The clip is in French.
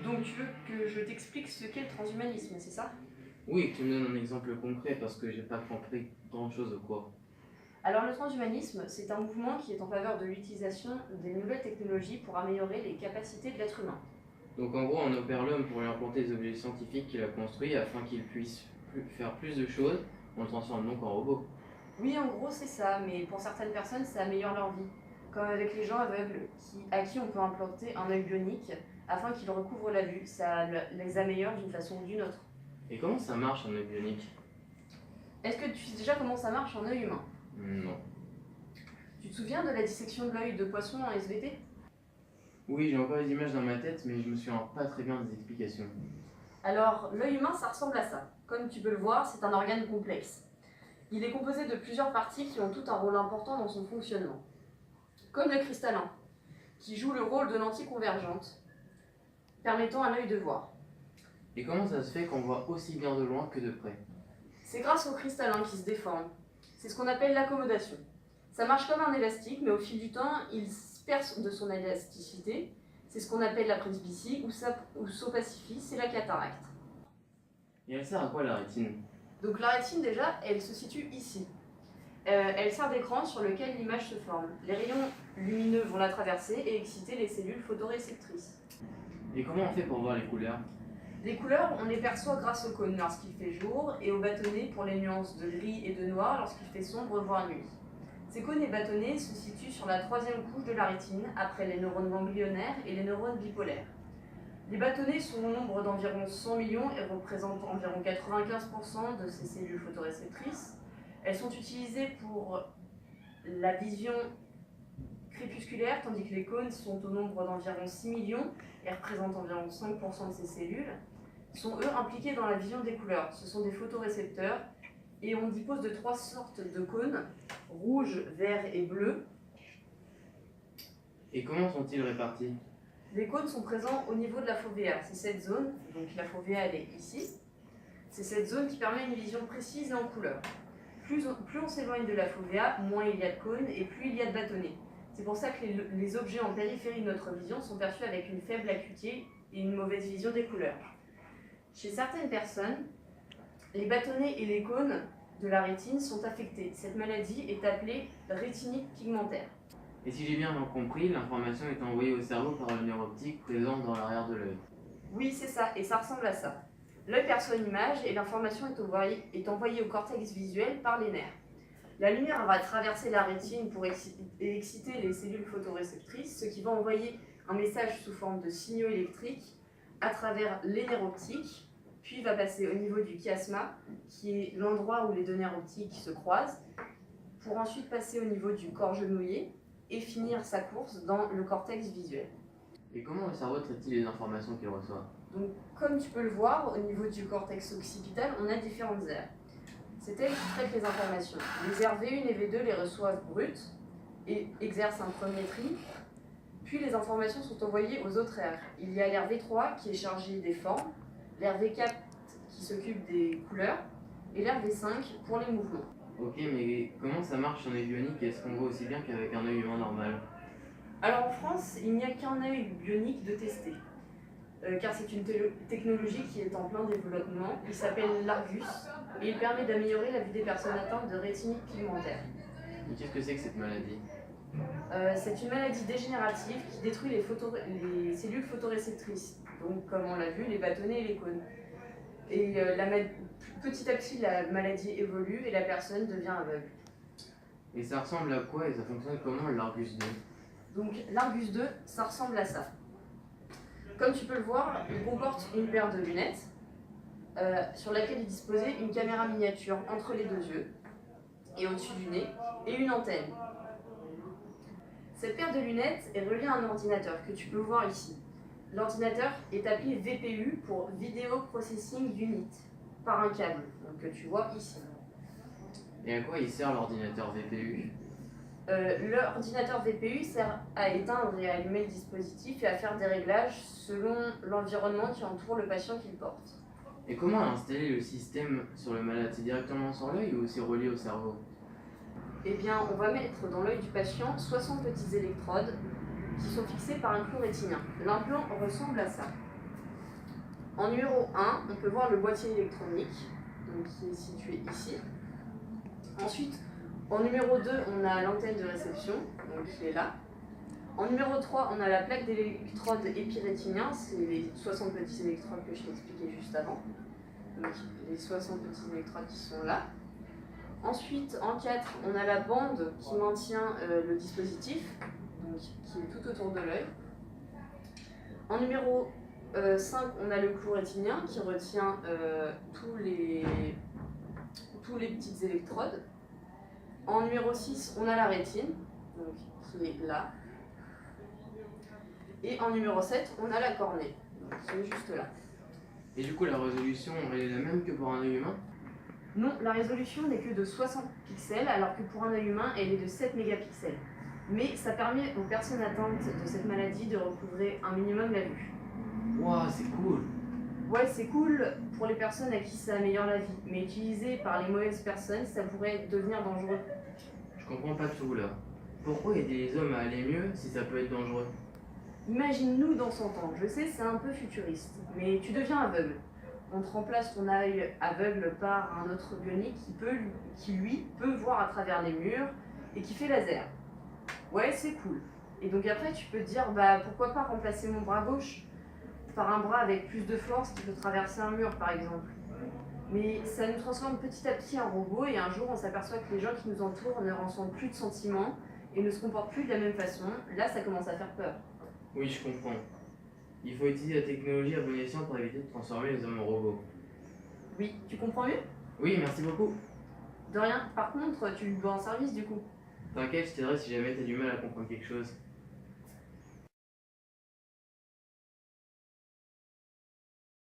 Donc tu veux que je t'explique ce qu'est le transhumanisme, c'est ça? Oui, que tu me donnes un exemple concret parce que j'ai pas compris grand chose ou quoi. Alors le transhumanisme, c'est un mouvement qui est en faveur de l'utilisation des nouvelles technologies pour améliorer les capacités de l'être humain. Donc en gros, on opère l'homme pour lui implanter des objets scientifiques qu'il a construits afin qu'il puisse faire plus de choses. On le transforme donc en robot. Oui, en gros c'est ça, mais pour certaines personnes ça améliore leur vie. Comme avec les gens aveugles à qui on peut implanter un œil bionique afin qu'ils recouvrent la vue, ça les améliore d'une façon ou d'une autre. Et comment ça marche un œil bionique? Est-ce que tu sais déjà comment ça marche en œil humain? Non. Tu te souviens de la dissection de l'œil de poisson en SVT? Oui, j'ai encore les images dans ma tête, mais je me souviens pas très bien des explications. Alors, l'œil humain, ça ressemble à ça. Comme tu peux le voir, c'est un organe complexe. Il est composé de plusieurs parties qui ont tout un rôle important dans son fonctionnement. Comme le cristallin, qui joue le rôle de lentille convergente, permettant à l'œil de voir. Et comment ça se fait qu'on voit aussi bien de loin que de près? C'est grâce au cristallin qui se déforme. C'est ce qu'on appelle l'accommodation. Ça marche comme un élastique, mais au fil du temps, il se perd de son élasticité. C'est ce qu'on appelle la presbytie ou s'opacifier, c'est la cataracte. Et elle sert à quoi la rétine? Donc la rétine déjà, elle se situe ici. Elle sert d'écran sur lequel l'image se forme. Les rayons lumineux vont la traverser et exciter les cellules photoréceptrices. Et comment on fait pour voir les couleurs? Les couleurs, on les perçoit grâce au cône lorsqu'il fait jour et au bâtonnet pour les nuances de gris et de noir lorsqu'il fait sombre voire nuit. Ces cônes et bâtonnets se situent sur la troisième couche de la rétine, après les neurones ganglionnaires et les neurones bipolaires. Les bâtonnets sont au nombre d'environ 100 millions et représentent environ 95% de ces cellules photoréceptrices. Elles sont utilisées pour la vision crépusculaire, tandis que les cônes sont au nombre d'environ 6 millions et représentent environ 5% de ces cellules, sont eux impliqués dans la vision des couleurs. Ce sont des photorécepteurs et on dispose de 3 sortes de cônes, rouge, vert et bleu. Et comment sont-ils répartis? Les cônes sont présents au niveau de la fovea, c'est cette zone, donc la fovea elle est ici. C'est cette zone qui permet une vision précise et en couleur. Plus on s'éloigne de la fovea, moins il y a de cônes et plus il y a de bâtonnets. C'est pour ça que les objets en périphérie de notre vision sont perçus avec une faible acuité et une mauvaise vision des couleurs. Chez certaines personnes, les bâtonnets et les cônes de la rétine sont affectés. Cette maladie est appelée rétinite pigmentaire. Et si j'ai bien compris, l'information est envoyée au cerveau par le nerf optique présent dans l'arrière de l'œil. Oui, c'est ça, et ça ressemble à ça. L'œil perçoit une image et l'information est envoyée au cortex visuel par les nerfs. La lumière va traverser la rétine pour exciter les cellules photoréceptrices, ce qui va envoyer un message sous forme de signaux électriques à travers les nerfs optiques, puis va passer au niveau du chiasma, qui est l'endroit où les deux nerfs optiques se croisent, pour ensuite passer au niveau du corps genouillé et finir sa course dans le cortex visuel. Et comment le cerveau traite-t-il les informations qu'il reçoit? Donc, comme tu peux le voir, au niveau du cortex occipital, on a différentes aires. C'est elles qui traitent les informations. Les aires V1 et V2 les reçoivent brutes et exercent un premier tri, puis les informations sont envoyées aux autres aires. Il y a l'aire V3 qui est chargée des formes, l'aire V4 qui s'occupe des couleurs et l'aire V5 pour les mouvements. Ok, mais comment ça marche un œil bionique? Est-ce qu'on voit aussi bien qu'avec un œil humain normal? Alors en France, il n'y a qu'un œil bionique de testé, car c'est une technologie qui est en plein développement. Il s'appelle l'Argus et il permet d'améliorer la vue des personnes atteintes de rétinite pigmentaire. Et qu'est-ce que c'est que cette maladie? C'est une maladie dégénérative qui détruit les cellules photoréceptrices, donc comme on l'a vu, les bâtonnets et les cônes. Et petit à petit, la maladie évolue et la personne devient aveugle. Et ça ressemble à quoi et ça fonctionne comment l'Argus 2? Donc l'Argus 2, ça ressemble à ça. Comme tu peux le voir, il comporte une paire de lunettes sur laquelle est disposée une caméra miniature entre les deux yeux et au-dessus du nez et une antenne. Cette paire de lunettes est reliée à un ordinateur que tu peux voir ici. L'ordinateur est appelé VPU pour Video Processing Unit par un câble donc, que tu vois ici. Et à quoi il sert l'ordinateur VPU? L'ordinateur VPU sert à éteindre et à allumer le dispositif et à faire des réglages selon l'environnement qui entoure le patient qu'il porte. Et comment installer le système sur le malade? C'est directement sur l'œil ou c'est relié au cerveau? Eh bien, on va mettre dans l'œil du patient 60 petites électrodes qui sont fixées par un clou rétinien. L'implant ressemble à ça. En numéro 1, on peut voir le boîtier électronique, donc qui est situé ici. Ensuite, en numéro 2, on a l'antenne de réception, donc qui est là. En numéro 3, on a la plaque d'électrodes épirétinien, c'est les 60 petits électrodes que je t'ai expliqué juste avant. Donc les 60 petits électrodes qui sont là. Ensuite, en 4, on a la bande qui maintient le dispositif, donc qui est tout autour de l'œil. En numéro 5, on a le clou rétinien qui retient tous les petites électrodes. En numéro 6, on a la rétine, donc, qui est là. Et en numéro 7, on a la cornée, donc, qui est juste là. Et du coup, la résolution, elle est la même que pour un œil humain? Non, la résolution n'est que de 60 pixels, alors que pour un œil humain, elle est de 7 mégapixels. Mais ça permet aux personnes atteintes de cette maladie de recouvrer un minimum la vue. Waouh, c'est cool! Ouais, c'est cool pour les personnes à qui ça améliore la vie, mais utilisé par les mauvaises personnes, ça pourrait devenir dangereux. Je comprends pas tout là. Pourquoi aider les hommes à aller mieux si ça peut être dangereux? Imagine-nous dans 100 ans, je sais c'est un peu futuriste, mais tu deviens aveugle. On te remplace ton œil aveugle par un autre bionique qui lui peut voir à travers les murs et qui fait laser. Ouais, c'est cool. Et donc après tu peux te dire, bah pourquoi pas remplacer mon bras gauche par un bras avec plus de force qui peut traverser un mur par exemple. Mais ça nous transforme petit à petit en robot et un jour on s'aperçoit que les gens qui nous entourent ne ressentent plus de sentiments et ne se comportent plus de la même façon. Là ça commence à faire peur. Oui, je comprends. Il faut utiliser la technologie à bon escient pour éviter de transformer les hommes en robots. Oui, tu comprends mieux? Oui, merci beaucoup. De rien. Par contre, tu lui dois un service du coup. T'inquiète, je t'aiderai si jamais t'as du mal à comprendre quelque chose.